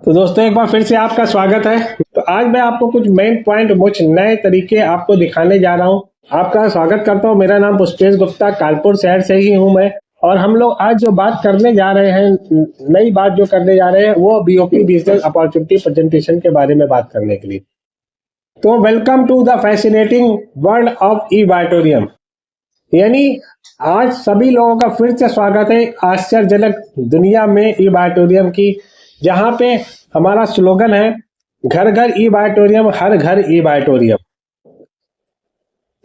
तो दोस्तों एक बार फिर से आपका स्वागत है। तो आज मैं आपको कुछ मेन पॉइंट कुछ नए तरीके आपको दिखाने जा रहा हूँ। आपका स्वागत करता हूँ। मेरा नाम पुष्पेश गुप्ता, कानपुर शहर से ही हूँ मैं। और हम लोग आज जो बात करने जा रहे हैं, नई बात जो करने जा रहे हैं, वो बीओपी बिजनेस अपॉर्चुनिटी प्रेजेंटेशन के बारे में बात करने के लिए। तो welcome to the fascinating world of E Biotorium. यानी आज सभी लोगों का फिर से स्वागत है आश्चर्यजनक दुनिया में ई बायोटोरियम की, जहां पे हमारा स्लोगन है घर घर ई बायोटोरियम, हर घर ई बायोटोरियम।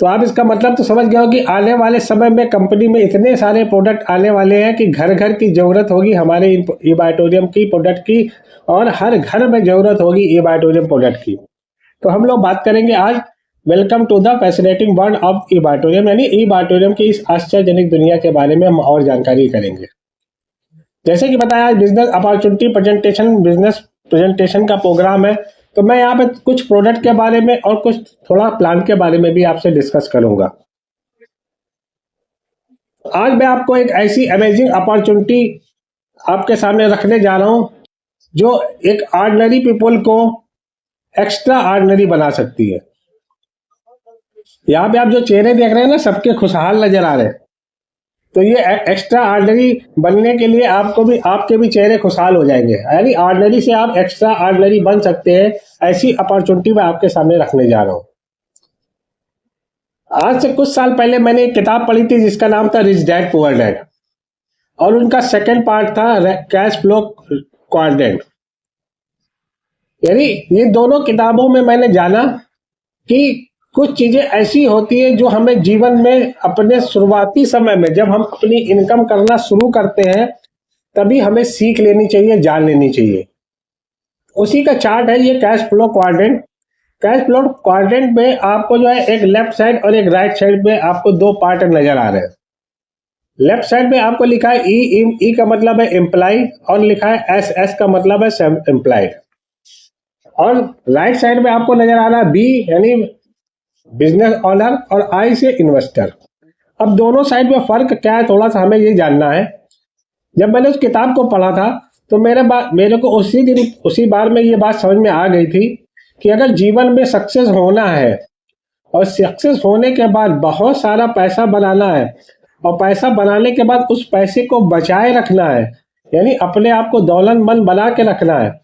तो आप इसका मतलब तो समझ गए हो कि आने वाले समय में कंपनी में इतने सारे प्रोडक्ट आने वाले हैं कि घर घर की जरूरत होगी हमारे ई बायोटोरियम की प्रोडक्ट की, और हर घर में जरूरत होगी ई बायोटोरियम प्रोडक्ट की। तो हम लोग बात करेंगे आज welcome to the fascinating world of E Biotorium, यानी ई बायोटोरियम की इस आश्चर्यजनक दुनिया के बारे में हम और जानकारी करेंगे। जैसे कि बताया, बिजनेस अपॉर्चुनिटी प्रेजेंटेशन का प्रोग्राम है। तो मैं यहाँ पे कुछ प्रोडक्ट के बारे में और कुछ थोड़ा प्लान के बारे में भी आपसे डिस्कस करूंगा। आज मैं आपको एक ऐसी अमेजिंग अपॉर्चुनिटी आपके सामने रखने जा रहा हूँ जो एक ऑर्डिनरी पीपल को एक्स्ट्रा ऑर्डिनरी बना सकती है। यहाँ पे आप जो चेहरे देख रहे हैं ना, सबके खुशहाल नजर आ रहे हैं। तो ये एक्स्ट्रा ऑर्डिनरी बनने के लिए आपके भी चेहरे खुशहाल हो जाएंगे, यानी ऑर्डिनरी से आप एक्स्ट्रा ऑर्डिनरी बन सकते हैं। ऐसी अपॉर्चुनिटी मैं आपके सामने रखने जा रहा हूँ। आज से कुछ साल पहले मैंने एक किताब पढ़ी थी जिसका नाम था रिच डैड पुअर डैड, और उनका सेकंड पार्ट था कैश फ्लो क्वाड्रेंट। यानी ये दोनों किताबों में मैंने जाना कि कुछ चीजें ऐसी होती है जो हमें जीवन में अपने शुरुआती समय में, जब हम अपनी इनकम करना शुरू करते हैं, तभी हमें सीख लेनी चाहिए, जान लेनी चाहिए। उसी का चार्ट है ये cash flow quadrant. Cash flow quadrant में आपको जो है एक लेफ्ट साइड और एक राइट साइड में आपको दो पार्ट नजर आ रहे हैं। लेफ्ट साइड में आपको लिखा है ई का मतलब है एम्प्लॉय, और लिखा है एस का मतलब है सेल्फ एम्प्लॉयड। और राइट साइड में आपको नजर आ रहा है बी यानी बिजनेस ओनर, और आई से इन्वेस्टर। अब दोनों साइड में फर्क क्या है, थोड़ा सा हमें ये जानना है। जब मैंने उस किताब को पढ़ा था तो मेरे को उसी बार में ये बात समझ में आ गई थी कि अगर जीवन में सक्सेस होना है और सक्सेस होने के बाद बहुत सारा पैसा बनाना है, और पैसा बनाने के बाद उस पैसे को बचाए रखना है, यानी अपने आप को दौलतमंद बना के रखना है,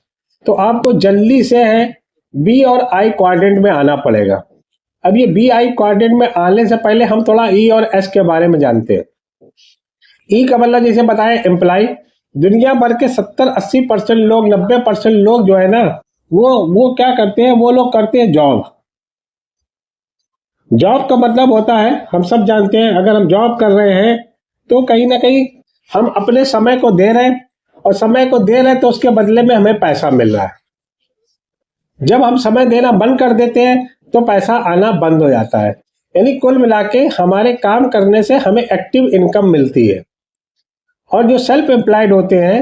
तो आपको जल्दी से है बी और आई क्वाड्रेंट में आना पड़ेगा। अब ये बी आई क्वाड्रेंट में आने से पहले हम थोड़ा ई और एस के बारे में जानते हैं। ई का मतलब जैसे बताया एम्प्लॉय। दुनिया भर के 70-80% लोग, 90% लोग जो है ना, वो क्या करते हैं, वो लोग करते हैं जॉब। जॉब का मतलब होता है, हम सब जानते हैं, अगर हम जॉब कर रहे हैं तो कहीं ना कहीं हम अपने समय को दे रहे हैं, और समय को दे रहे हैं तो उसके बदले में हमें पैसा मिल रहा है। जब हम समय देना बंद कर देते हैं तो पैसा आना बंद हो जाता है। यानी कुल मिला के हमारे काम करने से हमें एक्टिव इनकम मिलती है। और जो सेल्फ एम्प्लॉयड होते हैं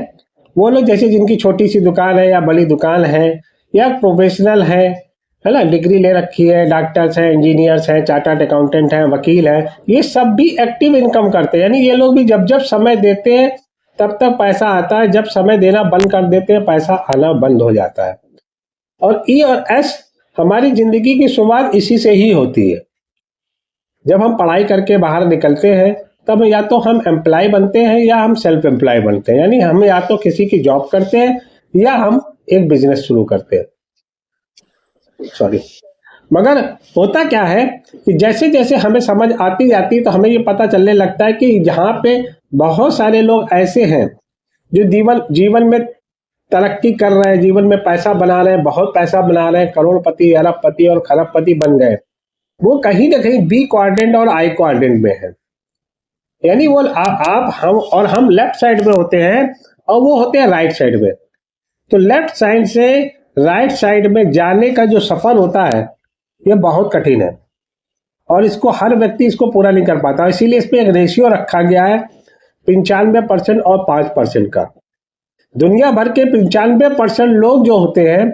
वो लोग, जैसे जिनकी छोटी सी दुकान है या बड़ी दुकान है, या प्रोफेशनल है ना, डिग्री ले रखी है, डॉक्टर्स हैं, इंजीनियर्स हैं, चार्टर्ड अकाउंटेंट हैं, वकील हैं, ये सब भी एक्टिव इनकम करते हैं। यानी ये लोग भी जब जब समय देते हैं तब तक पैसा आता है, जब समय देना बंद कर देते हैं पैसा आना बंद हो जाता है। और ई और एस, हमारी जिंदगी की शुरुआत इसी से ही होती है। जब हम पढ़ाई करके बाहर निकलते हैं तब या तो हम एम्प्लॉय बनते हैं या हम सेल्फ एम्प्लॉय बनते हैं, यानी हम या तो किसी की जॉब करते हैं या हम एक बिजनेस शुरू करते हैं। सॉरी, मगर होता क्या है कि जैसे जैसे हमें समझ आती जाती तो हमें ये पता चलने लगता है कि यहाँ पे बहुत सारे लोग ऐसे हैं जो जीवन में तरक्की कर रहे हैं, जीवन में पैसा बना रहे हैं, बहुत पैसा बना रहे हैं, करोड़पति, अरबपति और खरबपति बन गए। वो कहीं ना कहीं बी क्वाड्रेंट और आई क्वाड्रेंट में है। यानी वो आप हम लेफ्ट साइड में होते हैं और वो होते हैं राइट साइड में। तो लेफ्ट साइड से राइट साइड में जाने का जो सफर होता है ये बहुत कठिन है, और इसको हर व्यक्ति इसको पूरा नहीं कर पाता। इसीलिए इस पे एक रेशियो रखा गया है 95% और 5% का। दुनिया भर के 95% लोग जो होते हैं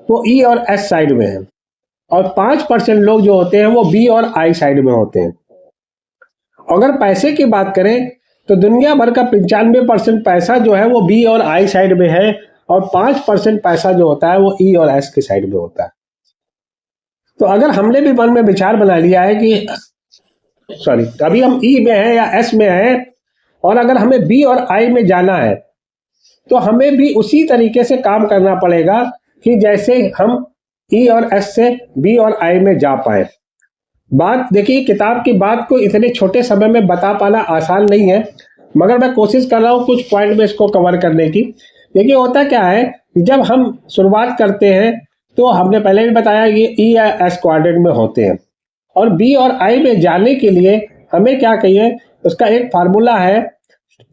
वो ई और एस साइड में हैं, और 5% लोग जो होते हैं वो बी और आई साइड में होते हैं। अगर पैसे की बात करें तो दुनिया भर का 95% पैसा जो है वो बी और आई साइड में है, और 5% पैसा जो होता है वो ई और एस की साइड में होता है। तो अगर हमने भी मन में विचार बना लिया है कि अभी हम ई में हैं या एस में हैं और अगर हमें बी और आई में जाना है तो हमें भी उसी तरीके से काम करना पड़ेगा कि जैसे हम ई और एस से बी और आई में जा पाए। बात देखिए, किताब की बात को इतने छोटे समय में बता पाना आसान नहीं है, मगर मैं कोशिश कर रहा हूँ कुछ पॉइंट में इसको कवर करने की। देखिए होता क्या है, जब हम शुरुआत करते हैं तो हमने पहले भी बताया ये ई या एस क्वाड्रेंट में होते हैं और बी और आई में जाने के लिए हमें क्या कहिए, उसका एक फार्मूला है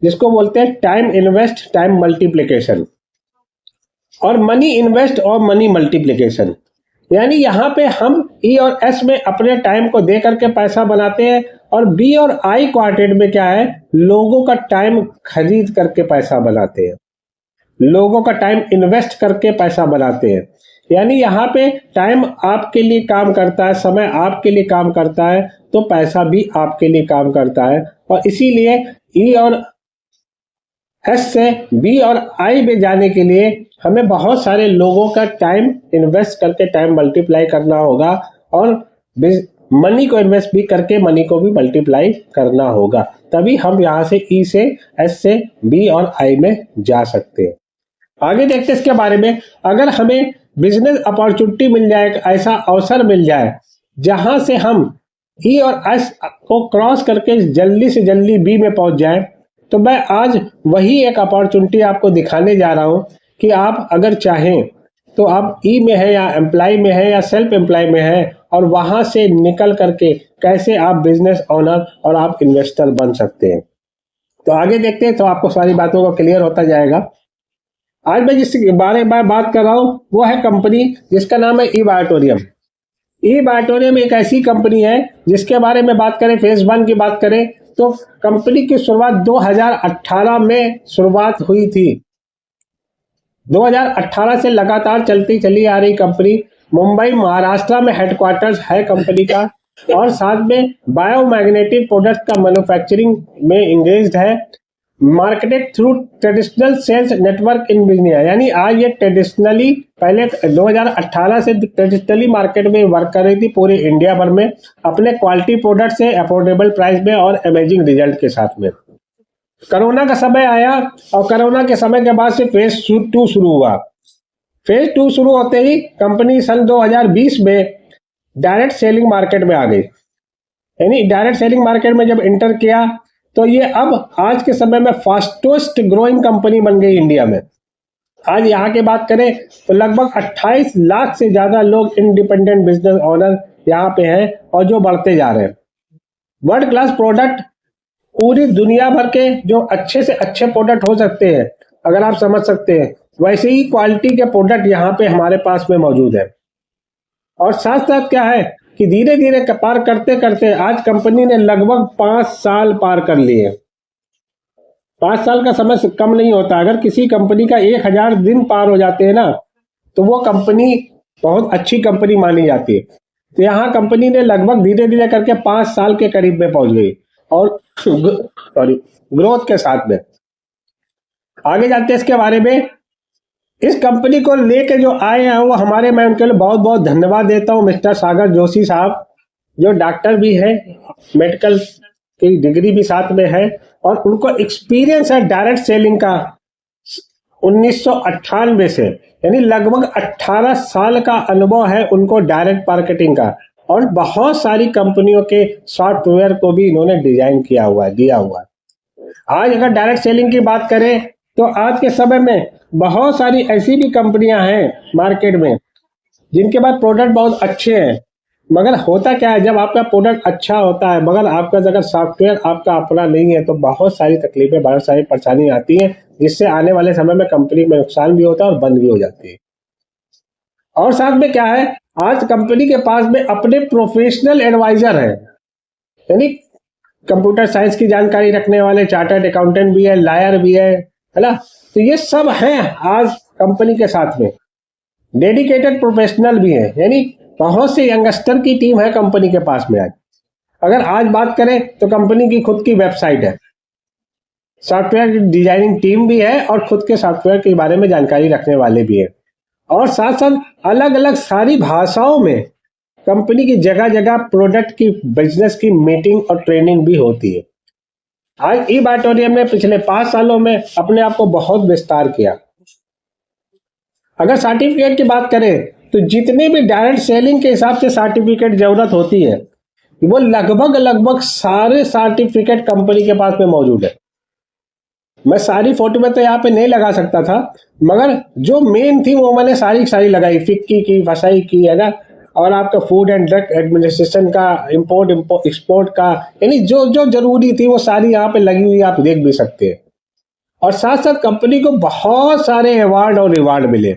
जिसको बोलते हैं टाइम इन्वेस्ट टाइम मल्टीप्लिकेशन और मनी इन्वेस्ट और मनी मल्टीप्लिकेशन। यानी यहाँ पे हम ई और एस में अपने टाइम को दे करके पैसा बनाते हैं और बी और आई क्वाड्रेंट में क्या है, लोगों का टाइम खरीद करके पैसा बनाते हैं, लोगों का टाइम इन्वेस्ट करके पैसा बनाते हैं। यानी यहाँ पे टाइम आपके लिए काम करता है, समय आपके लिए काम करता है, तो पैसा भी आपके लिए काम करता है। और इसीलिए ई और एस से बी और आई में जाने के लिए हमें बहुत सारे लोगों का टाइम इन्वेस्ट करके टाइम मल्टीप्लाई करना होगा और मनी को इन्वेस्ट भी करके मनी को भी मल्टीप्लाई करना होगा, तभी हम यहाँ से ई से एस से बी और आई में जा सकते हैं। आगे देखते हैं इसके बारे में। अगर हमें बिजनेस अपॉर्चुनिटी मिल जाए, ऐसा अवसर मिल जाए जहां से हम ई और एस को क्रॉस करके जल्दी से जल्दी बी में पहुंच जाए, तो मैं आज वही एक अपॉर्चुनिटी आपको दिखाने जा रहा हूं कि आप अगर चाहें तो आप ई में है या एम्प्लॉय में है या सेल्फ एम्प्लॉय में है और वहां से निकल करके कैसे आप बिजनेस ओनर और आप इन्वेस्टर बन सकते हैं। तो आगे देखते हैं, तो आपको सारी बातों को क्लियर होता जाएगा। आज मैं जिस बारे में बात कर रहा हूं वो है कंपनी जिसका नाम है ई बायोटोरियम। ई बायोटोरियम एक ऐसी कंपनी है जिसके बारे में बात करें, फेज 1 की बात करें तो कंपनी की शुरुआत 2018 में शुरुआत हुई थी। 2018 से लगातार चलती चली आ रही कंपनी, मुंबई महाराष्ट्र में हेडक्वार्टर्स है कंपनी का और साथ में बायोमैग्नेटिक प्रोडक्ट का मैन्युफैक्चरिंग में इंगेज्ड है। Marketed through traditional sales network in business, यानी आज ये ट्रेडिशनली पहले 2018 से ट्रेडिशनली मार्केट में वर्क कर रही थी पूरे इंडिया भर में अपने क्वालिटी प्रोडक्ट से अफोर्डेबल प्राइस में और अमेजिंग रिजल्ट के साथ में। कोरोना का समय आया और कोरोना के समय के बाद से फेज 2 शुरू हुआ। फेज 2 शुरू होते ही कंपनी सन 2020 में डायरेक्ट सेलिंग मार्केट में आ गई। यानी डायरेक्ट सेलिंग मार्केट में जब एंटर किया तो ये अब आज के समय में फास्टेस्ट ग्रोइंग कंपनी बन गई इंडिया में। आज यहाँ की बात करें तो लगभग 28 लाख से ज्यादा लोग इंडिपेंडेंट बिजनेस ओनर यहाँ पे हैं और जो बढ़ते जा रहे हैं। वर्ल्ड क्लास प्रोडक्ट, पूरी दुनिया भर के जो अच्छे से अच्छे प्रोडक्ट हो सकते हैं, अगर आप समझ सकते हैं, वैसे ही क्वालिटी के प्रोडक्ट यहाँ पे हमारे पास में मौजूद है। और साथ साथ क्या है कि धीरे धीरे पार करते करते आज कंपनी ने लगभग 5 साल पार कर लिए। 5 साल का समय कम नहीं होता। अगर किसी कंपनी का 1000 दिन पार हो जाते हैं ना, तो वो कंपनी बहुत अच्छी कंपनी मानी जाती है। तो यहाँ कंपनी ने लगभग धीरे धीरे करके 5 साल के करीब में पहुंच गई और ग्रोथ के साथ में। आगे जाते हैं इसके बारे में। इस कंपनी को लेके जो आए हैं वो हमारे, मैं उनके लिए बहुत बहुत धन्यवाद देता हूं, मिस्टर सागर जोशी साहब, जो डॉक्टर भी है, मेडिकल की डिग्री भी साथ में है और उनको एक्सपीरियंस है डायरेक्ट सेलिंग का 1998 से, यानी लगभग 18 साल का अनुभव है उनको डायरेक्ट मार्केटिंग का। और बहुत सारी कंपनियों के सॉफ्टवेयर को भी इन्होंने डिजाइन किया हुआ है, दिया हुआ है। आज अगर डायरेक्ट सेलिंग की बात करें तो आज के समय में बहुत सारी ऐसी भी कंपनियां हैं मार्केट में जिनके पास प्रोडक्ट बहुत अच्छे हैं, मगर होता क्या है, जब आपका प्रोडक्ट अच्छा होता है मगर आपका अगर सॉफ्टवेयर आपका अपना नहीं है तो बहुत सारी तकलीफें, बहुत सारी परेशानी आती हैं, जिससे आने वाले समय में कंपनी में नुकसान भी होता है और बंद भी हो जाती है। और साथ में क्या है, आज कंपनी के पास में अपने प्रोफेशनल एडवाइजर हैं, यानी कंप्यूटर साइंस की जानकारी रखने वाले चार्टर्ड अकाउंटेंट भी है, लॉयर भी है ना। तो ये सब हैं आज कंपनी के साथ में। डेडिकेटेड प्रोफेशनल भी है, यानी बहुत से यंगस्टर की टीम है कंपनी के पास में। आज अगर आज बात करें तो कंपनी की खुद की वेबसाइट है, सॉफ्टवेयर डिजाइनिंग टीम भी है और खुद के सॉफ्टवेयर के बारे में जानकारी रखने वाले भी है। और साथ साथ अलग अलग सारी भाषाओं में कंपनी की जगह जगह प्रोडक्ट की बिजनेस की मीटिंग और ट्रेनिंग भी होती है। आज ई बाटोरियम ने पिछले 5 सालों में अपने आप को बहुत विस्तार किया। अगर सर्टिफिकेट की बात करें तो जितने भी डायरेक्ट सेलिंग के हिसाब से सर्टिफिकेट जरूरत होती है वो लगभग लगभग सारे सर्टिफिकेट कंपनी के पास में मौजूद है। मैं सारी फोटो में तो यहाँ पे नहीं लगा सकता था, मगर जो मेन थी वो मैंने सारी लगाई, फिक्की की, फसाई की, है ना, और आपका फूड एंड ड्रग एडमिनिस्ट्रेशन का, इंपोर्ट एक्सपोर्ट का, यानी जो जो जरूरी थी वो सारी यहाँ पे लगी हुई, आप देख भी सकते हैं। और साथ साथ कंपनी को बहुत सारे अवार्ड और रिवार्ड मिले।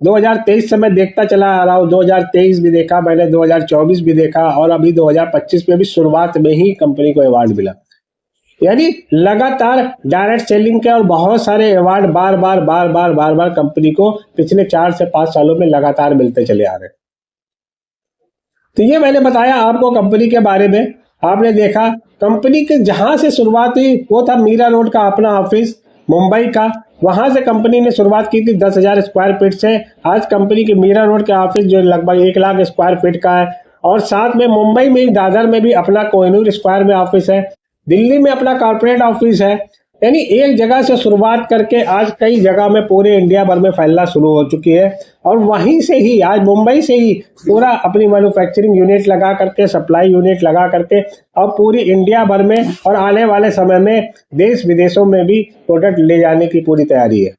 2023 से मैं देखता चला आ रहा हूँ, 2023 भी देखा मैंने, 2024 भी देखा, और अभी 2025 में भी शुरुआत में ही कंपनी को अवार्ड मिला। यानी लगातार डायरेक्ट सेलिंग के और बहुत सारे अवार्ड बार बार कंपनी को पिछले 4 से 5 सालों में लगातार मिलते चले आ रहे हैं। तो ये मैंने बताया आपको कंपनी के बारे में। आपने देखा कंपनी के जहां से शुरुआत हुई वो था मीरा रोड का अपना ऑफिस मुंबई का। वहां से कंपनी ने शुरुआत की थी 10,000 स्क्वायर फीट से। आज कंपनी के मीरा रोड के ऑफिस जो लगभग 1 लाख स्क्वायर फीट का है, और साथ में मुंबई में ही दादर में भी अपना कोहिनूर स्क्वायर में ऑफिस है, दिल्ली में अपना कॉर्पोरेट ऑफिस है। यानी एक जगह से शुरुआत करके आज कई जगह में पूरे इंडिया भर में फैलना शुरू हो चुकी है। और वहीं से ही आज मुंबई से ही पूरा अपनी मैन्युफैक्चरिंग यूनिट लगा करके, सप्लाई यूनिट लगा करके, और पूरी इंडिया भर में और आने वाले समय में देश विदेशों में भी प्रोडक्ट ले जाने की पूरी तैयारी है।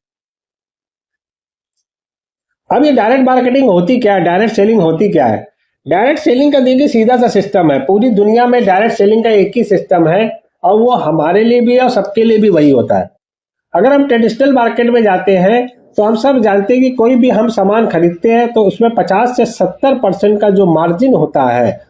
अब ये डायरेक्ट मार्केटिंग होती क्या है, डायरेक्ट सेलिंग होती क्या है? डायरेक्ट सेलिंग का देखिए सीधा सा सिस्टम है। पूरी दुनिया में डायरेक्ट सेलिंग का एक ही सिस्टम है, और वो हमारे लिए भी है और सबके लिए भी वही होता है। अगर हम ट्रेडिशनल मार्केट में जाते हैं तो हम सब जानते हैं कि कोई भी हम सामान खरीदते हैं तो उसमें 50 से 70% का जो मार्जिन होता है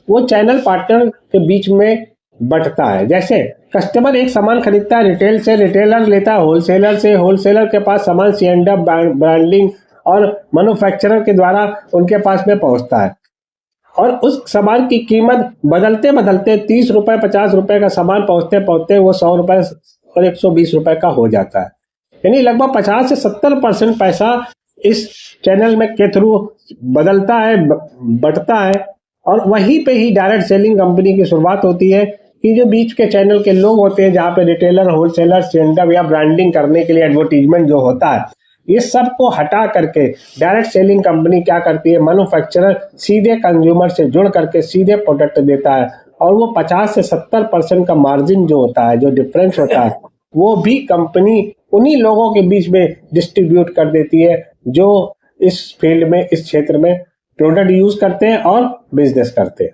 वो चैनल पार्टनर के बीच में बंटता है। जैसे कस्टमर एक सामान खरीदता है रिटेल से, रिटेलर लेता है होलसेलर से, होलसेलर के पास सामान C&F ब्रांडिंग और मैन्युफैक्चरर के द्वारा उनके पास में पहुंचता है, और उस सामान की कीमत बदलते बदलते 30 रुपए 50 रुपए का सामान पहुंचते पहुंचते वो 100 रुपए और 120 रुपए का हो जाता है। यानी लगभग 50 से 70% पैसा इस चैनल में के थ्रू बदलता है, बढ़ता है। और वहीं पे ही डायरेक्ट सेलिंग कंपनी की शुरुआत होती है कि जो बीच के चैनल के लोग होते हैं, जहाँ पे रिटेलर, होलसेलर, सेंटर या ब्रांडिंग करने के लिए एडवर्टीजमेंट जो होता है, ये सब को हटा करके डायरेक्ट सेलिंग कंपनी क्या करती है, मैन्युफैक्चरर सीधे कंज्यूमर से जुड़ करके सीधे प्रोडक्ट देता है, और वो 50 से 70% का मार्जिन जो होता है, जो डिफरेंस होता है, वो भी कंपनी उन्हीं लोगों के बीच में डिस्ट्रीब्यूट कर देती है जो इस फील्ड में, इस क्षेत्र में प्रोडक्ट यूज करते हैं और बिजनेस करते हैं।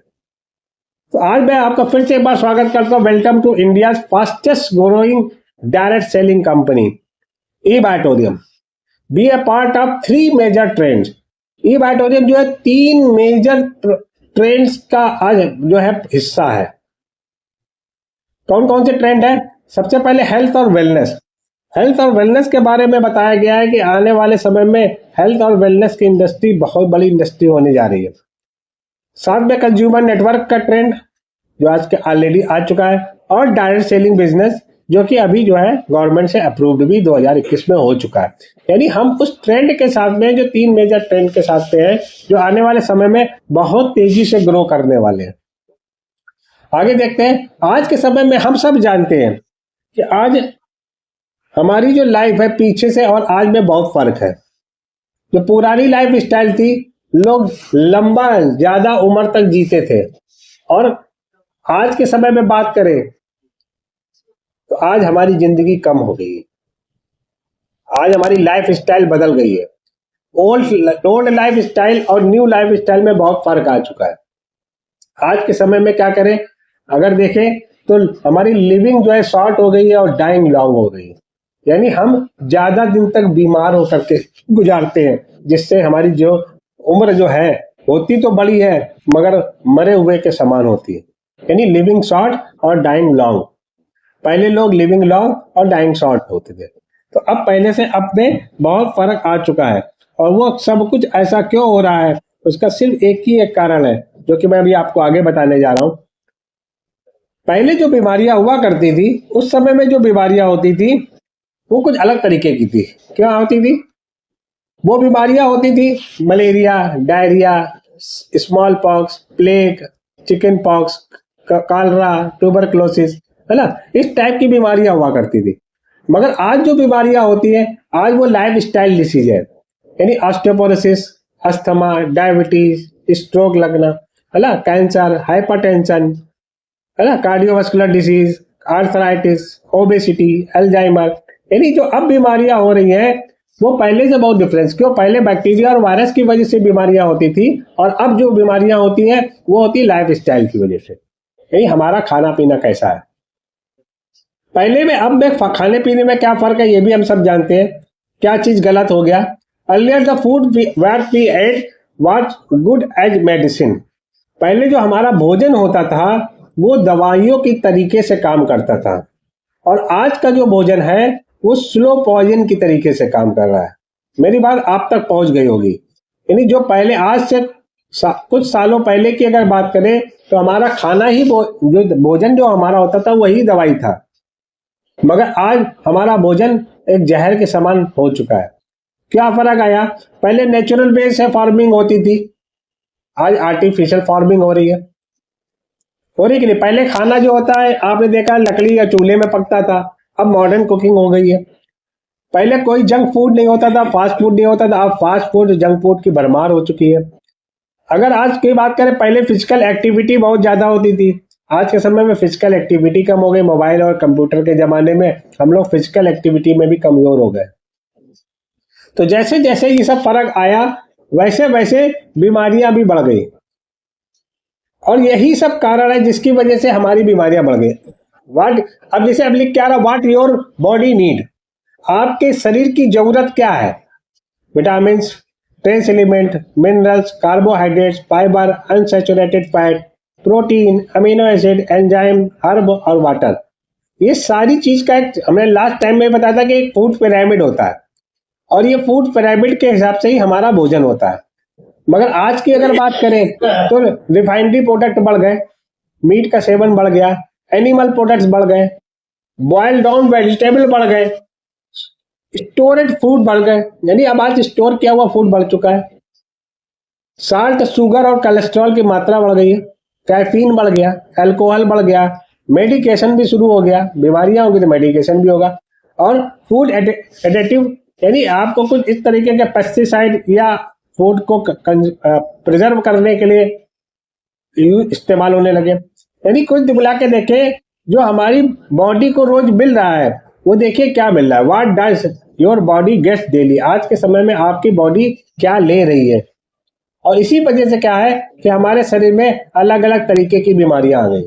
तो आज मैं आपका फिर से एक बार स्वागत करता हूँ। Welcome to India fastest growing direct selling company E Batorium. Be a part of 3 major trends. E Batorium जो है 3 मेजर ट्रेंड्स का आज जो है हिस्सा है। कौन कौन से ट्रेंड है? सबसे पहले हेल्थ और वेलनेस। हेल्थ और वेलनेस के बारे में बताया गया है कि आने वाले समय में हेल्थ और वेलनेस की इंडस्ट्री बहुत बड़ी इंडस्ट्री होने जा रही है। साथ में कंज्यूमर नेटवर्क का ट्रेंड जो आज के ऑलरेडी आ चुका है, और डायरेक्ट सेलिंग बिजनेस जो कि अभी जो है गवर्नमेंट से अप्रूव्ड भी 2021 में हो चुका है। यानी हम उस ट्रेंड के साथ में, जो 3 मेजर ट्रेंड के साथ में है, जो आने वाले समय में बहुत तेजी से ग्रो करने वाले हैं। आगे देखते हैं। आज के समय में हम सब जानते हैं कि आज हमारी जो लाइफ है पीछे से और आज में बहुत फर्क है। जो पुरानी लाइफ स्टाइल थी, लोग लंबा ज्यादा उम्र तक जीते थे, और आज के समय में बात करें तो आज हमारी जिंदगी कम हो गई है। आज हमारी लाइफ स्टाइल बदल गई है। ओल्ड लाइफ स्टाइल और न्यू लाइफ स्टाइल में बहुत फर्क आ चुका है। आज के समय में क्या करें, अगर देखें तो हमारी लिविंग जो है शॉर्ट हो गई है और डाइंग लॉन्ग हो गई है। यानी हम ज्यादा दिन तक बीमार होकर के गुजारते हैं, जिससे हमारी जो उम्र जो है होती तो बड़ी है मगर मरे हुए के समान होती है। यानी लिविंग शॉर्ट और डाइंग लॉन्ग। पहले लोग लिविंग लॉन्ग और डाइंग शॉर्ट होते थे, तो अब पहले से अब में बहुत फर्क आ चुका है। और वो सब कुछ ऐसा क्यों हो रहा है, उसका सिर्फ एक ही एक कारण है, जो कि मैं अभी आपको आगे बताने जा रहा हूं। पहले जो बीमारियां हुआ करती थी, उस समय में जो बीमारियां होती थी वो कुछ अलग तरीके की थी। क्या होती थी? वो बीमारियां होती थी malaria, diarrhoea, small pox, plague, chicken pox, Kalra, tuberculosis, है ना, इस टाइप की बीमारियां हुआ करती थी। मगर आज जो बीमारियां होती है, आज वो लाइफ स्टाइल डिसीज है, यानी ऑस्टियोपोरोसिस, अस्थमा, डायबिटीज, स्ट्रोक लगना, है ना, कैंसर, हाइपरटेंशन, है ना, cardiovascular disease, arthritis, obesity, Alzheimer, यानी जो अब बीमारियां हो रही हैं वो पहले से बहुत डिफरेंस। क्यों? पहले बैक्टीरिया और वायरस की वजह से बीमारियां होती थी, और अब जो बीमारियां होती हैं वो होती है लाइफ स्टाइल की वजह से, यानी हमारा खाना पीना कैसा है। पहले में अब में खाने पीने में क्या फर्क है ये भी हम सब जानते हैं। क्या चीज गलत हो गया? Earlier the food what we ate was good as medicine. पहले जो हमारा भोजन होता था वो दवाइयों की तरीके से काम करता था, और आज का जो भोजन है वो स्लो पॉइजन की तरीके से काम कर रहा है। मेरी बात आप तक पहुंच गई होगी। यानी जो पहले आज से कुछ सालों पहले की अगर बात करें तो हमारा खाना ही जो भोजन जो हमारा होता था वही दवाई था, मगर आज हमारा भोजन एक जहर के समान हो चुका है। क्या फर्क आया? पहले नेचुरल बेस से फार्मिंग होती थी, आज आर्टिफिशियल फार्मिंग हो रही है। हो रही कि नहीं? पहले खाना जो होता है आपने देखा लकड़ी या चूल्हे में पकता था, अब मॉडर्न कुकिंग हो गई है। पहले कोई जंक फूड नहीं होता था, फास्ट फूड नहीं होता था, अब फास्ट फूड जंक फूड की भरमार हो चुकी है। अगर आज की बात करें, पहले फिजिकल एक्टिविटी बहुत ज्यादा होती थी, आज के समय में फिजिकल एक्टिविटी कम हो गई। मोबाइल और कंप्यूटर के जमाने में हम लोग फिजिकल एक्टिविटी में भी कमजोर हो गए। तो जैसे जैसे ये सब फर्क आया वैसे वैसे बीमारियां भी बढ़ गई, और यही सब कारण है जिसकी वजह से हमारी बीमारियां बढ़ गई। वाट अब जैसे अब लिख क्या रहा, व्हाट योर बॉडी नीड, आपके शरीर की जरूरत क्या है? Vitamin, trace element, minerals, carbohydrates, fibre, unsaturated fat, protein, amino acid, enzyme, herb और वाटर। ये सारी चीज का एक हमने लास्ट टाइम में बताया था कि एक फूड पिरामिड होता है, और ये फूड पिरामिड के हिसाब से ही हमारा भोजन होता है। मगर आज की अगर बात करें तो रिफाइनरी प्रोडक्ट बढ़ गए, मीट का सेवन बढ़ गया, एनिमल प्रोडक्ट्स बढ़ गए, बॉइल्ड डाउन वेजिटेबल बढ़ गए, स्टोरेज फूड बढ़ गए, यानी अब आज स्टोर किया हुआ फूड बढ़ चुका है। साल्ट, शुगर और कोलेस्ट्रॉल की मात्रा बढ़ गई है, कैफीन बढ़ गया, अल्कोहल बढ़ गया, मेडिकेशन भी शुरू हो गया। बीमारियां होगी तो मेडिकेशन भी होगा। और फूड एडिटिव, यानी आपको कुछ इस तरीके के पेस्टिसाइड या फूड को प्रिजर्व करने के लिए इस्तेमाल होने लगे। यानी कुछ मिला के देखे जो हमारी बॉडी को रोज मिल रहा है वो देखिए क्या मिल रहा है। What does your body gets daily, आज के समय में आपकी बॉडी क्या ले रही है। और इसी वजह से क्या है कि हमारे शरीर में अलग अलग तरीके की बीमारियां आ गई,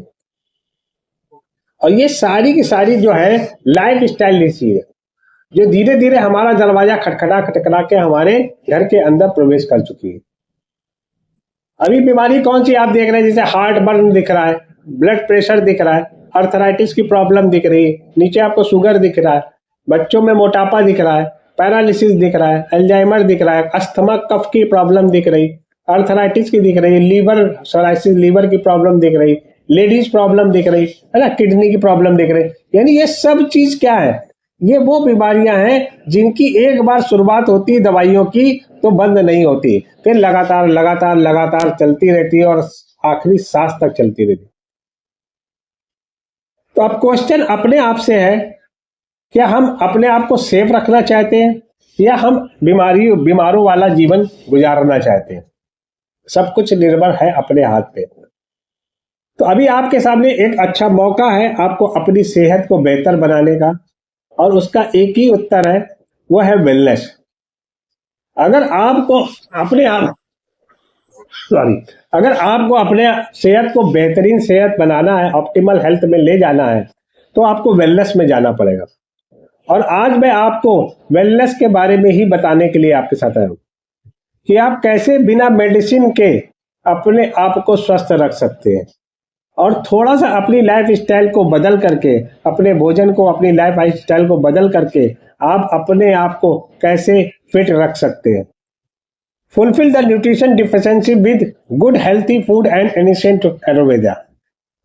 और ये सारी की सारी जो है लाइफ स्टाइल डिसीज है, जो धीरे धीरे हमारा दरवाजा खटखटा खटखटा के हमारे घर के अंदर प्रवेश कर चुकी है। अभी बीमारी कौन सी आप देख रहे हैं? जैसे हार्ट बर्न दिख रहा है, ब्लड प्रेशर दिख रहा है, अर्थराइटिस की प्रॉब्लम दिख रही है, नीचे आपको शुगर दिख रहा है, बच्चों में मोटापा दिख रहा है, पैरालिसिस दिख रहा है, अल्जाइमर दिख रहा है, अस्थमा कफ की प्रॉब्लम दिख रही, अर्थराइटिस की दिख रही, लीवर सोराइसिस लीवर की प्रॉब्लम दिख रही, लेडीज प्रॉब्लम दिख रही है ना, किडनी की प्रॉब्लम दिख रही। यानी ये सब चीज क्या है? ये वो बीमारियां हैं जिनकी एक बार शुरुआत होती है दवाइयों की तो बंद नहीं होती, फिर लगातार लगातार लगातार चलती रहती है और आखिरी सांस तक चलती रहती है। तो अब क्वेश्चन अपने आप से है, क्या हम अपने आप को सेफ रखना चाहते हैं या हम बीमारों वाला जीवन गुजारना चाहते हैं? सब कुछ निर्भर है अपने हाथ पे। तो अभी आपके सामने एक अच्छा मौका है आपको अपनी सेहत को बेहतर बनाने का, और उसका एक ही उत्तर है, वो है वेलनेस। अगर आपको अपने आप अगर आपको अपने सेहत को बेहतरीन सेहत बनाना है, ऑप्टिमल हेल्थ में ले जाना है, तो आपको वेलनेस में जाना पड़ेगा। और आज मैं आपको वेलनेस के बारे में ही बताने के लिए आपके साथ आया हूं कि आप कैसे बिना मेडिसिन के अपने आप को स्वस्थ रख सकते हैं, और थोड़ा सा अपनी लाइफ स्टाइल को बदल करके, अपने भोजन को, अपनी लाइफ स्टाइल को बदल करके आप अपने आप को कैसे फिट रख सकते हैं। Fulfil the nutrition deficiency with good healthy food and ancient Ayurveda.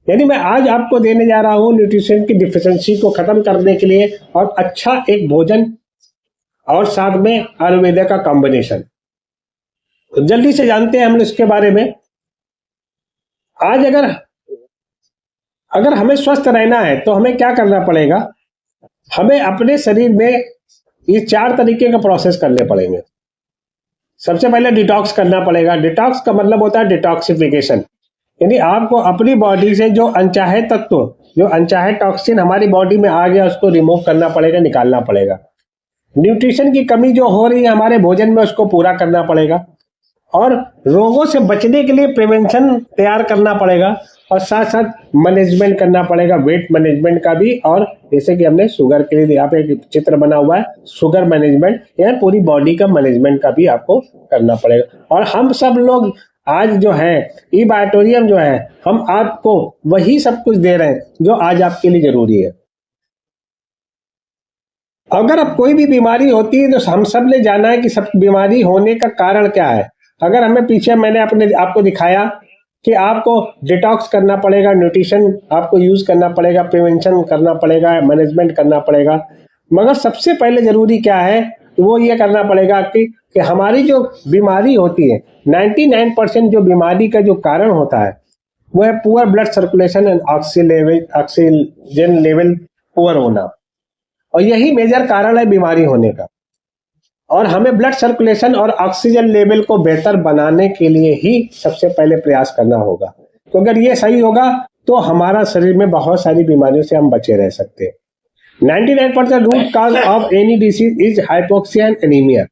यानी मैं आज आपको देने जा रहा हूँ न्यूट्रिशन की डिफिशिएंसी को खत्म करने के लिए और अच्छा एक भोजन और साथ में आयुर्वेदा का कॉम्बिनेशन। तो जल्दी से जानते हैं हम इसके बारे में। आज अगर हमें स्वस्थ रहना है तो हमें क्या करना पड़ेगा? हमें अपने शरीर में ये 4 तरीके का प्रोसेस करने पड़ेंगे। सबसे पहले डिटॉक्स करना पड़ेगा। डिटॉक्स का मतलब होता है डिटॉक्सिफिकेशन, यानी आपको अपनी बॉडी से जो अनचाहे तत्व, जो अनचाहे टॉक्सिन हमारी बॉडी में आ गया उसको रिमूव करना पड़ेगा, निकालना पड़ेगा। न्यूट्रिशन की कमी जो हो रही है हमारे भोजन में उसको पूरा करना पड़ेगा और रोगों से बचने के लिए प्रिवेंशन तैयार करना पड़ेगा और साथ साथ मैनेजमेंट करना पड़ेगा, वेट मैनेजमेंट का भी। और जैसे कि हमने शुगर के लिए यहाँ पे एक चित्र बना हुआ है, शुगर मैनेजमेंट, या पूरी बॉडी का मैनेजमेंट का भी आपको करना पड़ेगा। और हम सब लोग आज जो है ई बायोटोरियम जो है, हम आपको वही सब कुछ दे रहे हैं जो आज आपके लिए जरूरी है। अगर अब कोई भी बीमारी होती है तो हम सब ने जाना है कि सब बीमारी होने का कारण क्या है। अगर हमें पीछे मैंने आपको दिखाया कि आपको डिटॉक्स करना पड़ेगा, न्यूट्रिशन आपको यूज करना पड़ेगा, प्रिवेंशन करना पड़ेगा, मैनेजमेंट करना पड़ेगा, मगर सबसे पहले जरूरी क्या है वो ये करना पड़ेगा कि हमारी जो बीमारी होती है 99% जो बीमारी का जो कारण होता है वो है poor blood circulation and oxygen level poor होना, और यही मेजर कारण है बीमारी होने का। और हमें ब्लड सर्कुलेशन और ऑक्सीजन लेवल को बेहतर बनाने के लिए ही सबसे पहले प्रयास करना होगा। तो अगर ये सही होगा तो हमारा शरीर में बहुत सारी बीमारियों से हम बचे रह सकते हैं। 99% root cause of any disease is hypoxia and anaemia,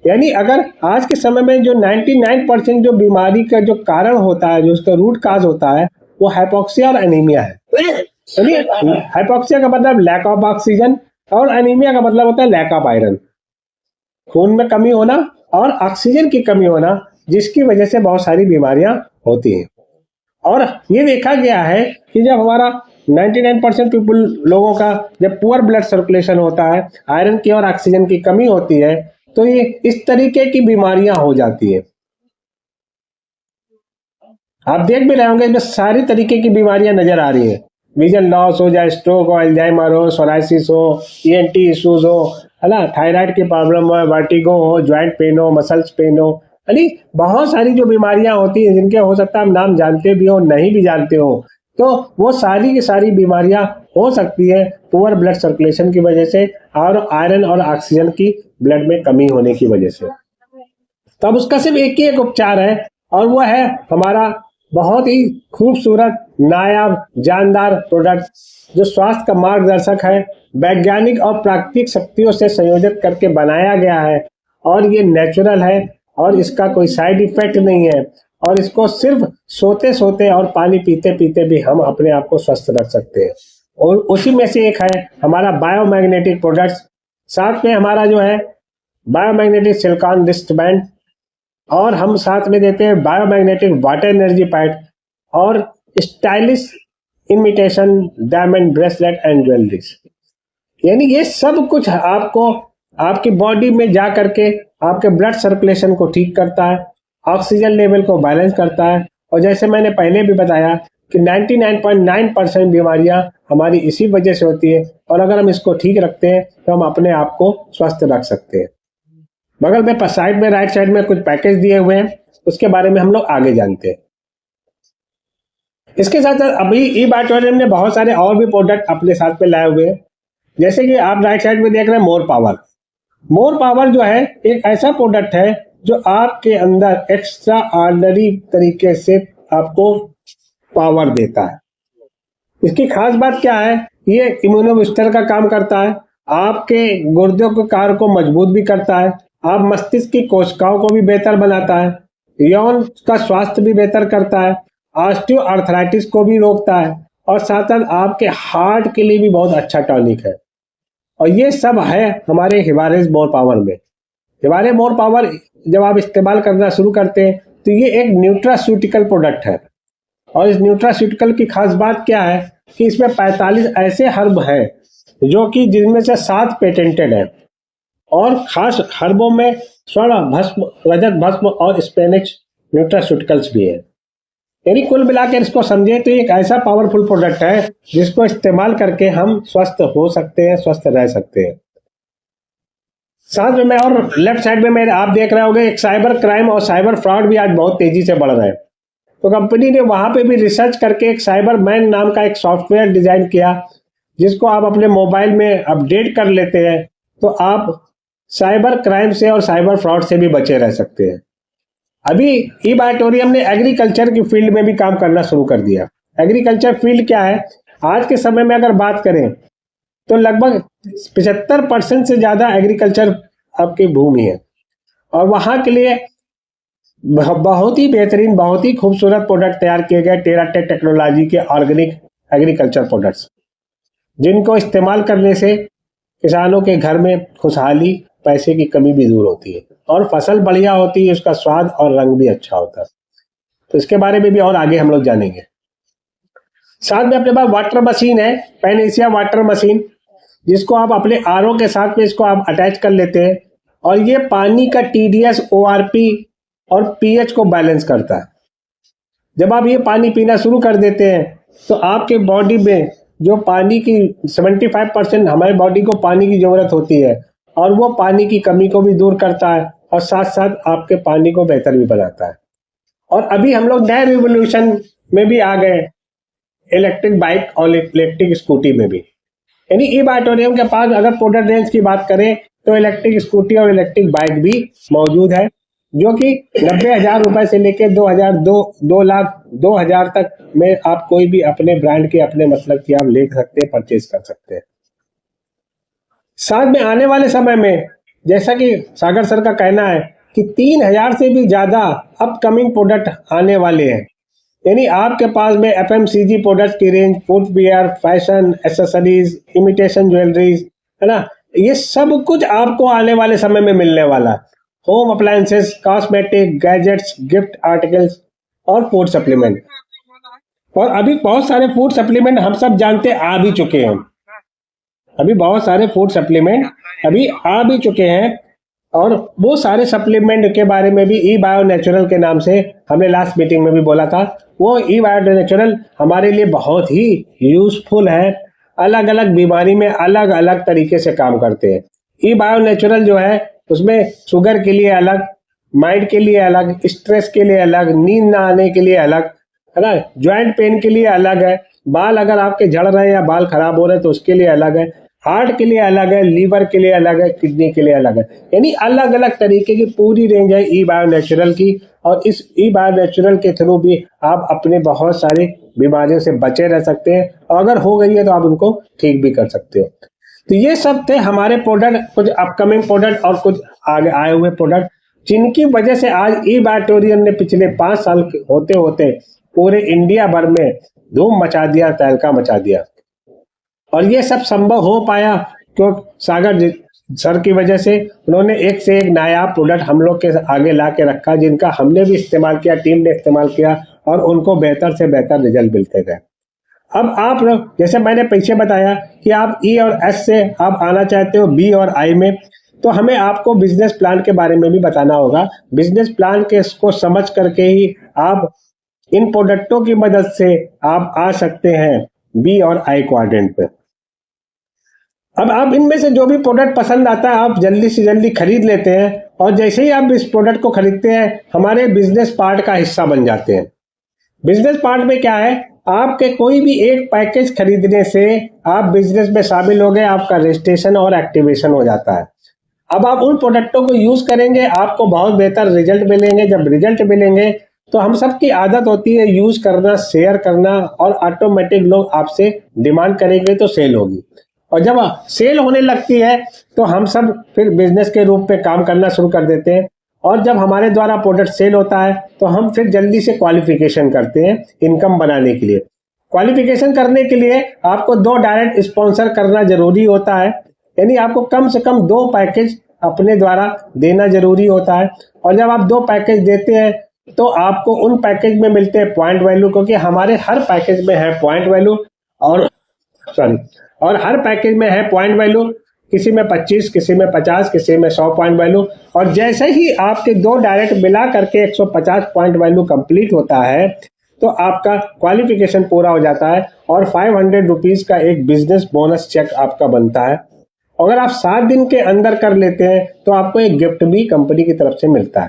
यानी अगर आज के समय में जो 99% जो बीमारी का जो कारण होता है, जो उसका रूट काज होता है, वो हाइपोक्सिया और एनीमिया है। हाइपोक्सिया का मतलब लैक ऑफ ऑक्सीजन और एनीमिया का मतलब होता है लैक ऑफ आयरन, खून में कमी होना और ऑक्सीजन की कमी होना, जिसकी वजह से बहुत सारी बीमारियां होती हैं। और ये देखा गया है कि जब हमारा 99% लोगों का जब पुअर ब्लड सर्कुलेशन होता है, आयरन की और ऑक्सीजन की कमी होती है, तो ये इस तरीके की बीमारियां हो जाती है। आप देख भी रहे होंगे इसमें सारी तरीके की बीमारियां नजर आ रही है। विजन लॉस हो, जाए स्ट्रोक हो, अल्जाइमर हो, सोराइसिस हो, ईएनटी इश्यूज हो, है ना, थायराइड की प्रॉब्लम हो, वर्टिगो हो, ज्वाइंट पेन हो, मसल्स पेन हो, यानी बहुत सारी जो बीमारियां होती हैं जिनके हो सकता है हम नाम जानते भी हो, नहीं भी जानते हो, तो वो सारी की सारी बीमारियां हो सकती है पुअर ब्लड सर्कुलेशन की वजह से और आयरन और ऑक्सीजन की ब्लड में कमी होने की वजह से। तब उसका सिर्फ एक ही एक उपचार है और वो है हमारा बहुत ही खूबसूरत नायाब जानदार प्रोडक्ट जो स्वास्थ्य का मार्गदर्शक है, वैज्ञानिक और प्राकृतिक शक्तियों से संयोजित करके बनाया गया है और ये नेचुरल है और इसका कोई साइड इफेक्ट नहीं है, और इसको सिर्फ सोते सोते और पानी पीते पीते भी हम अपने आप को स्वस्थ रख सकते हैं। और उसी में से एक है हमारा बायोमैग्नेटिक प्रोडक्ट्स, साथ में हमारा जो है बायोमैग्नेटिक सिलिकॉन रिस्ट बैंड, और हम साथ में देते हैं बायोमैग्नेटिक वाटर एनर्जी पैड और stylish imitation diamond bracelet and jewelleries. यानी ये सब कुछ आपको आपकी बॉडी में जा करके आपके ब्लड सर्कुलेशन को ठीक करता है, ऑक्सीजन लेवल को बैलेंस करता है, और जैसे मैंने पहले भी बताया कि 99.9% बीमारियां हमारी इसी वजह से होती है, और अगर हम इसको ठीक रखते हैं तो हम अपने आप को स्वस्थ रख सकते हैं। बगल में साइड में राइट साइड में कुछ पैकेज दिए हुए हैं, उसके बारे में हम लोग आगे जानते हैं। इसके साथ साथ अभी ई बायोटोरियम ने बहुत सारे और भी प्रोडक्ट अपने साथ में लाए हुए हैं, जैसे कि आप राइट साइड में देख रहे हैं मोर पावर। मोर पावर जो है एक ऐसा प्रोडक्ट है जो आपके अंदर एक्स्ट्रा ऑर्डिनरी तरीके से आपको पावर देता है। इसकी खास बात क्या है, ये इम्यूनोबूस्टर का काम करता है, आपके गुर्दों के कार्य को मजबूत भी करता है, आप मस्तिष्क की कोशिकाओं को भी बेहतर बनाता है, यौन का स्वास्थ्य भी बेहतर करता है, ऑस्टियो आर्थराइटिस को भी रोकता है, और साथ साथ आपके हार्ट के लिए भी बहुत अच्छा टॉनिक है। और ये सब है हमारे हिमालयस मोर पावर में। हिमालय मोर पावर जब आप इस्तेमाल करना शुरू करते हैं तो ये एक न्यूट्रास्यूटिकल प्रोडक्ट है, और इस न्यूट्रास्यूटिकल की खास बात क्या है कि इसमें 45 ऐसे हर्ब हैं जो कि जिनमें से 7 पेटेंटेड है, और खास हर्बों में स्वर्ण भस्म, रजत भस्म और स्पेनिश न्यूट्रास्यूटिकल्स भी है। यानी कुल मिला के इसको समझे तो एक ऐसा पावरफुल प्रोडक्ट है जिसको इस्तेमाल करके हम स्वस्थ हो सकते हैं, स्वस्थ रह सकते हैं। साथ में मैं और लेफ्ट साइड में मेरे आप देख रहे होंगे एक साइबर क्राइम और साइबर फ्रॉड भी आज बहुत तेजी से बढ़ रहे हैं। तो कंपनी ने वहां पे भी रिसर्च करके एक साइबर मैन नाम का एक सॉफ्टवेयर डिजाइन किया, जिसको आप अपने मोबाइल में अपडेट कर लेते हैं तो आप साइबर क्राइम से और साइबर फ्रॉड से भी बचे रह सकते हैं। अभी ई बायोटोरियम ने एग्रीकल्चर की फील्ड में भी काम करना शुरू कर दिया। एग्रीकल्चर फील्ड क्या है, आज के समय में अगर बात करें तो लगभग 75% से ज्यादा एग्रीकल्चर आपकी भूमि है, और वहां के लिए बहुत ही बेहतरीन, बहुत ही खूबसूरत प्रोडक्ट तैयार किए गए टेराटेक टेक्नोलॉजी के ऑर्गेनिक एग्रीकल्चर प्रोडक्ट्स, जिनको इस्तेमाल करने से किसानों के घर में खुशहाली, पैसे की कमी भी दूर होती है और फसल बढ़िया होती है, उसका स्वाद और रंग भी अच्छा होता है। तो इसके बारे में भी और आगे हम लोग जानेंगे। साथ में अपने पास वाटर मशीन है, पैनेसिया वाटर मशीन, जिसको आप अपने आरओ के साथ में इसको आप अटैच कर लेते हैं और ये पानी का टीडीएस, ओआरपी और पीएच को बैलेंस करता है। जब आप ये पानी पीना शुरू कर देते हैं तो आपके बॉडी में जो पानी की 75% हमारी बॉडी को पानी की जरूरत होती है, और वो पानी की कमी को भी दूर करता है और साथ साथ आपके पानी को बेहतर भी बनाता है। और अभी हम लोग नए रिवोल्यूशन में भी आ गए, इलेक्ट्रिक बाइक और इलेक्ट्रिक स्कूटी में भी। यानी ई बायोटोरियम के पास अगर प्रोडक्ट रेंज की बात करें तो इलेक्ट्रिक स्कूटी और इलेक्ट्रिक बाइक भी मौजूद है, जो कि 90,000 रुपए से लेकर 2,00,000 तक में आप कोई भी अपने ब्रांड के, अपने मतलब की आप ले सकते हैं, परचेज कर सकते हैं। साथ में आने वाले समय में जैसा कि सागर सर का कहना है कि 3,000 से भी ज्यादा अपकमिंग प्रोडक्ट आने वाले हैं। यानी आपके पास में एफएमसीजी प्रोडक्ट की range, footwear, fashion, accessories, imitation jewelleries, है ना, ये सब कुछ आपको आने वाले समय में मिलने वाला है। Home appliances, cosmetic, gadgets, gift articles और फूड सप्लीमेंट। और अभी बहुत सारे फूड सप्लीमेंट हम सब जानते आ भी चुके हैं। अभी बहुत सारे फूड सप्लीमेंट अभी आ भी चुके हैं, और वो सारे सप्लीमेंट के बारे में भी ई बायो नेचुरल के नाम से हमने लास्ट मीटिंग में भी बोला था। वो ई बायो नेचुरल हमारे लिए बहुत ही यूजफुल है, अलग अलग बीमारी में अलग अलग तरीके से काम करते हैं। ई बायो नेचुरल जो है उसमें शुगर के लिए अलग, माइंड के लिए अलग, स्ट्रेस के लिए अलग, नींद ना आने के लिए अलग, है ना, ज्वाइंट पेन के लिए अलग है, बाल अगर आपके झड़ रहे हैं या बाल खराब हो रहे हैं तो उसके लिए अलग है, हार्ट के लिए अलग है, लीवर के लिए अलग है, किडनी के लिए अलग है। यानी अलग अलग तरीके की पूरी रेंज है ई बायो नेचुरल की, और इस ई बायो नेचुरल के थ्रू भी आप अपने बहुत सारी बीमारियों से बचे रह सकते हैं, और अगर हो गई है तो आप उनको ठीक भी कर सकते हो। तो ये सब थे हमारे प्रोडक्ट, कुछ अपकमिंग प्रोडक्ट और कुछ आगे आए हुए प्रोडक्ट, जिनकी वजह से आज ई बायोटोरियम ने पिछले 5 साल होते होते पूरे इंडिया भर में धूम मचा दिया, तहलका मचा दिया। और ये सब संभव हो पाया क्योंकि सागर सर की वजह से। उन्होंने एक से एक नायाब प्रोडक्ट हम लोग के आगे ला के रखा, जिनका हमने भी इस्तेमाल किया, टीम ने इस्तेमाल किया, और उनको बेहतर से बेहतर रिजल्ट मिलते गए। अब आप लोग, जैसे मैंने पीछे बताया कि आप ई और एस से आप आना चाहते हो बी और आई में, तो हमें आपको बिजनेस प्लान के बारे में भी बताना होगा। बिजनेस प्लान के इसको समझ करके ही आप इन प्रोडक्टों की मदद से आप आ सकते हैं बी और आई क्वाड्रेंट पे। अब आप इनमें से जो भी प्रोडक्ट पसंद आता है आप जल्दी से जल्दी खरीद लेते हैं, और जैसे ही आप इस प्रोडक्ट को खरीदते हैं हमारे बिजनेस पार्ट का हिस्सा बन जाते हैं। बिजनेस पार्ट में क्या है, आपके कोई भी एक पैकेज खरीदने से आप बिजनेस में शामिल हो गए, आपका रजिस्ट्रेशन और एक्टिवेशन हो जाता है। अब आप उन प्रोडक्टों को यूज करेंगे, आपको बहुत बेहतर रिजल्ट मिलेंगे। जब रिजल्ट मिलेंगे तो हम सबकी आदत होती है यूज करना, शेयर करना, और ऑटोमेटिक लोग आपसे डिमांड करेंगे तो सेल होगी, और जब सेल होने लगती है तो हम सब फिर बिजनेस के रूप में काम करना शुरू कर देते हैं। और जब हमारे द्वारा प्रोडक्ट सेल होता है तो हम फिर जल्दी से क्वालिफिकेशन करते हैं इनकम बनाने के लिए। क्वालिफिकेशन करने के लिए आपको 2 डायरेक्ट स्पॉन्सर करना जरूरी होता है, यानी आपको कम से कम 2 पैकेज अपने द्वारा देना जरूरी होता है। और जब आप 2 पैकेज देते हैं तो आपको उन पैकेज में मिलते हैं पॉइंट वैल्यू, क्योंकि हमारे हर पैकेज में है पॉइंट वैल्यू, और हर पैकेज में है पॉइंट वैल्यू, किसी में 25, किसी में 50, किसी में 100 पॉइंट वैल्यू। और जैसे ही आपके 2 डायरेक्ट मिला करके 150 पॉइंट वैल्यू कंप्लीट होता है तो आपका क्वालिफिकेशन पूरा हो जाता है और 500 रुपीज का एक बिजनेस बोनस चेक आपका बनता है। अगर आप 7 दिन के अंदर कर लेते हैं तो आपको एक गिफ्ट भी कंपनी की तरफ से मिलता है।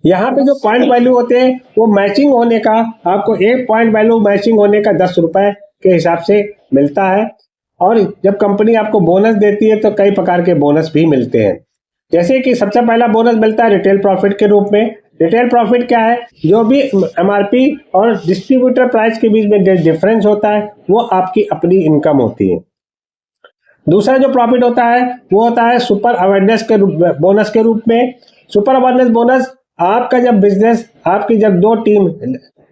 यहाँ पे जो पॉइंट वैल्यू होते हैं वो मैचिंग होने का, आपको एक पॉइंट वैल्यू मैचिंग होने का 10 रुपए के हिसाब से मिलता है। और जब कंपनी आपको बोनस देती है तो कई प्रकार के बोनस भी मिलते हैं। जैसे कि सबसे पहला बोनस मिलता है रिटेल प्रॉफिट के रूप में। रिटेल प्रॉफिट क्या है? जो भी एमआरपी और डिस्ट्रीब्यूटर प्राइस के बीच में डिफरेंस होता है वो आपकी अपनी इनकम होती है। दूसरा जो प्रॉफिट होता है वो होता है सुपर अवेयरनेस के बोनस के रूप में। सुपर अवेयरनेस बोनस आपका जब बिजनेस, आपकी जब दो टीम,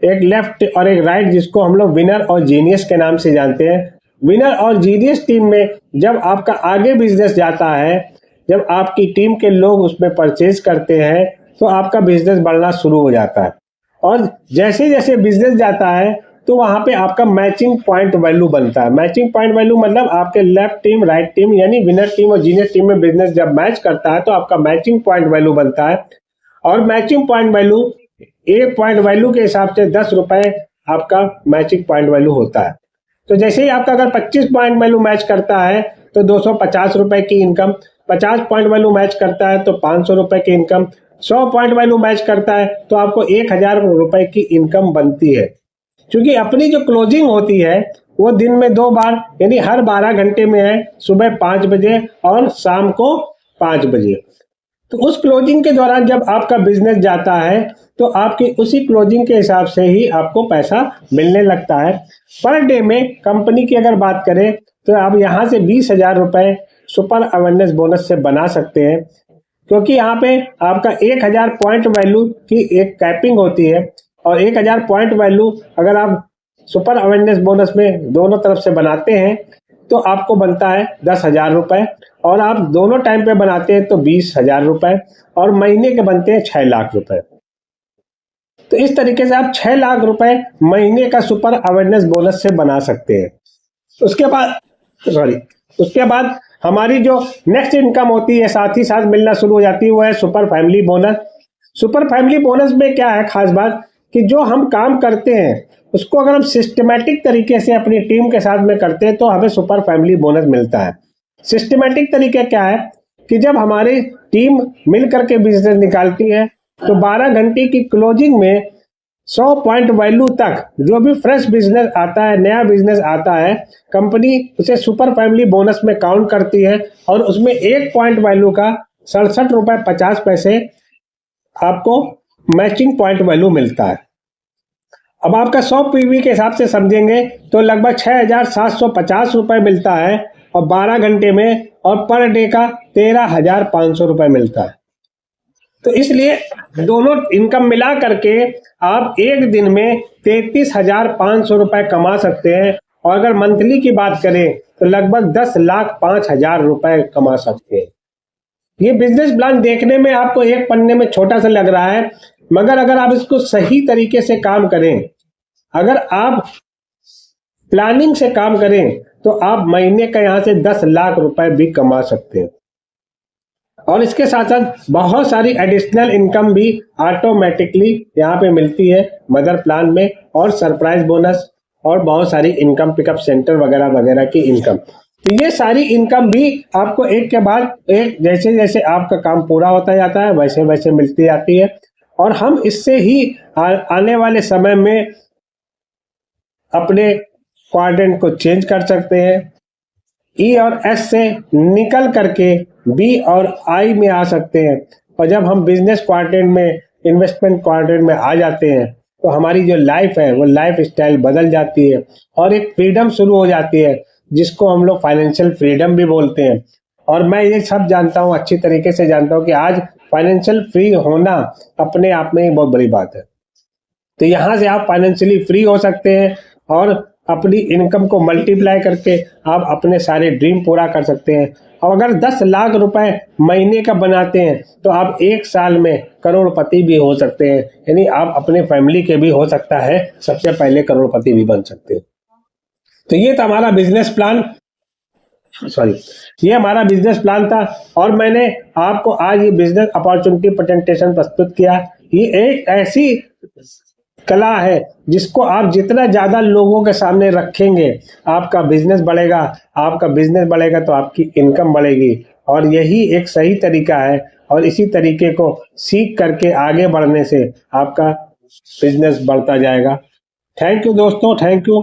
एक लेफ्ट और एक राइट, जिसको हम लोग विनर और जीनियस के नाम से जानते हैं, विनर और जीनियस टीम में जब आपका आगे बिजनेस जाता है, जब आपकी टीम के लोग उसमें परचेज करते हैं तो आपका बिजनेस बढ़ना शुरू हो जाता है। और जैसे जैसे बिजनेस जाता है तो वहां पे आपका मैचिंग पॉइंट वैल्यू बनता है। मैचिंग पॉइंट वैल्यू मतलब आपके लेफ्ट टीम राइट टीम यानी विनर टीम और जीनियस टीम में बिजनेस जब मैच करता है तो आपका मैचिंग पॉइंट वैल्यू बनता है। और मैचिंग पॉइंट वैल्यू, एक पॉइंट वैल्यू के हिसाब से 10 रुपए आपका मैचिंग पॉइंट वैल्यू होता है। तो जैसे ही आपका अगर 25 पॉइंट वैल्यू मैच करता है तो 250 रुपए की इनकम, 50 पॉइंट वैल्यू मैच करता है तो 500 रुपए की इनकम, 100 पॉइंट वैल्यू मैच करता है तो आपको 1000 रुपए की इनकम बनती है। क्योंकि अपनी जो क्लोजिंग होती है वो दिन में 2 बार यानी हर 12 घंटे में है, सुबह 5 बजे और शाम को 5 बजे। तो उस क्लोजिंग के दौरान जब आपका बिजनेस जाता है तो आपकी उसी क्लोजिंग के हिसाब से ही आपको पैसा मिलने लगता है। पर डे में कंपनी की अगर बात करें तो आप यहाँ से 20,000 रुपए सुपर अवेयरनेस बोनस से बना सकते हैं। क्योंकि यहाँ पे आपका 1000 पॉइंट वैल्यू की एक कैपिंग होती है और 1000 पॉइंट वैल्यू अगर आप सुपर अवेयरनेस बोनस में दोनों तरफ से बनाते हैं तो आपको बनता है 10,000 रुपए, और आप दोनों टाइम पे बनाते हैं तो 20,000 रुपए, और महीने के बनते हैं 6 लाख रुपए। तो इस तरीके से आप 6 लाख रुपए महीने का सुपर अवेयरनेस बोनस से बना सकते हैं। उसके बाद हमारी जो नेक्स्ट इनकम होती है साथ ही साथ मिलना शुरू हो जाती है वो है super family bonus. Super family bonus में क्या है खास बात कि जो हम काम करते हैं उसको अगर हम सिस्टमैटिक तरीके से अपनी टीम के साथ में करते हैं तो हमें सुपर फैमिली बोनस मिलता है। सिस्टमैटिक तरीका क्या है कि जब हमारी टीम मिल करके बिजनेस निकालती है तो 12 घंटे की क्लोजिंग में 100 पॉइंट वैल्यू तक जो भी फ्रेश बिजनेस आता है, नया बिजनेस आता है, कंपनी उसे सुपर फैमिली बोनस में काउंट करती है और उसमें एक पॉइंट वैल्यू का 67 रुपए 50 पैसे आपको मैचिंग पॉइंट वैल्यू मिलता है। अब आपका 100 पीवी के हिसाब से समझेंगे तो लगभग 6,750 रुपए मिलता है और 12 घंटे में, और पर डे का 13,500 रुपए मिलता है। तो इसलिए दोनों इनकम मिला करके आप एक दिन में 33,500 रुपए कमा सकते हैं, और अगर मंथली की बात करें तो लगभग 10,05,000 रुपए कमा सकते हैं। ये बिजनेस प्लान देखने में आपको एक पन्ने में छोटा सा लग रहा है, मगर अगर आप इसको सही तरीके से काम करें, अगर आप प्लानिंग से काम करें तो आप महीने का यहाँ से 10 लाख रुपए भी कमा सकते हैं। और इसके साथ साथ बहुत सारी एडिशनल इनकम भी ऑटोमेटिकली यहाँ पे मिलती है मदर प्लान में, और सरप्राइज बोनस और बहुत सारी इनकम पिकअप सेंटर वगैरह वगैरह की इनकम। तो ये सारी इनकम भी आपको एक के बाद एक, जैसे जैसे आपका काम पूरा होता जाता है वैसे वैसे मिलती जाती है। और हम इससे ही आने वाले समय में अपने क्वाड्रेंट को चेंज कर सकते हैं। ई और एस से निकल करके बी और आई में आ सकते हैं, और जब हम बिजनेस क्वाड्रेंट में, इन्वेस्टमेंट क्वाड्रेंट में आ जाते हैं तो हमारी जो लाइफ है वो लाइफ स्टाइल बदल जाती है और एक फ्रीडम शुरू हो जाती है जिसको हम लोग फाइनेंशियल फ्रीडम भी बोलते हैं। और मैं ये सब जानता हूँ, अच्छी तरीके से जानता हूँ कि आज फाइनेंशियल फ्री होना अपने आप में ही बहुत बड़ी बात है। तो यहाँ से आप फाइनेंशियली फ्री हो सकते हैं और अपनी इनकम को मल्टीप्लाई करके आप अपने सारे ड्रीम पूरा कर सकते हैं। और अगर 10 लाख रुपए महीने का बनाते हैं तो आप एक साल में करोड़पति भी हो सकते हैं, यानी आप अपने फैमिली के भी हो सकता है सबसे पहले करोड़पति भी बन सकते हैं। तो ये था हमारा बिजनेस प्लान, ये हमारा बिजनेस प्लान था, और मैंने आपको आज ये बिजनेस अपॉर्चुनिटी प्रेजेंटेशन प्रस्तुत किया। ये एक ऐसी कला है जिसको आप जितना ज्यादा लोगों के सामने रखेंगे आपका बिजनेस बढ़ेगा, आपका बिजनेस बढ़ेगा तो आपकी इनकम बढ़ेगी। और यही एक सही तरीका है और इसी तरीके को सीख करके आगे बढ़ने से आपका बिजनेस बढ़ता जाएगा। थैंक यू दोस्तों, थैंक यू।